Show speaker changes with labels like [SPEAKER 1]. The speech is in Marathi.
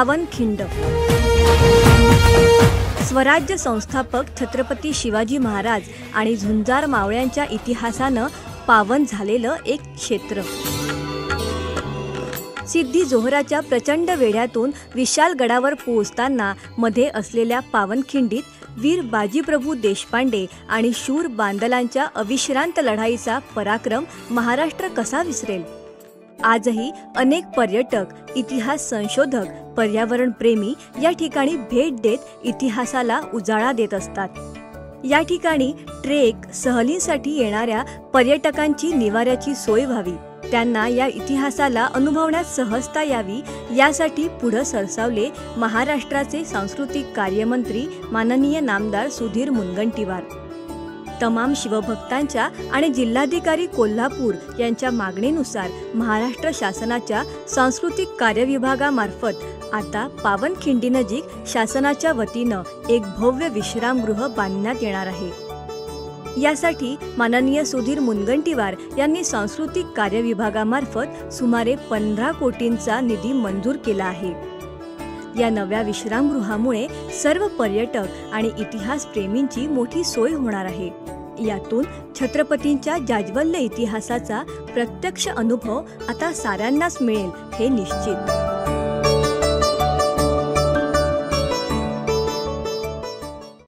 [SPEAKER 1] पावनखिंड। स्वराज्य संस्थापक छत्रपती शिवाजी महाराज आणि झुंजार मावळ्यांच्या इतिहासानं पावन झालेलं एक क्षेत्र। सिद्धी जोहराच्या प्रचंड वेढ्यातून विशाल गडावर पोहोचताना मध्ये असलेल्या पावनखिंडीत वीर बाजीप्रभू देशपांडे आणि शूर बांदलांच्या अविश्रांत लढाईचा पराक्रम महाराष्ट्र कसा विसरेल। आजही अनेक पर्यटक, इतिहास संशोधक, पर्यावरण प्रेमी या ठिकाणी भेट देत इतिहासाला उजाळा देत असतात। या ठिकाणी ट्रेक, सहलीसाठी येणाऱ्या पर्यटकांची निवाऱ्याची सोय व्हावी, त्यांना या इतिहासाला अनुभवण्यात सहजता यावी यासाठी पुढे सरसावले महाराष्ट्राचे सांस्कृतिक कार्यमंत्री माननीय नामदार सुधीर मुनगंटीवार। तमाम शिवभक्तांच्या आणि जिल्हाधिकारी कोल्हापूर यांच्या मागणीनुसार महाराष्ट्र शासनाच्या सांस्कृतिक कार्य विभागामार्फत आता पावनखिंडीनजीक शासनाच्या वतीनं एक भव्य विश्रामगृह बांधण्यात येणार आहे। यासाठी माननीय सुधीर मुनगंटीवार यांनी सांस्कृतिक कार्य विभागामार्फत सुमारे 15 कोटींचा निधी मंजूर केला आहे। या नव्या विश्रामगृहामुळे सर्व पर्यटक आणि इतिहास प्रेमींची मोठी सोय होणार आहे। यातून छत्रपतींच्या जाज्वल्य इतिहासाचा प्रत्यक्ष अनुभव आता साऱ्यांनाच मिळेल हे निश्चित।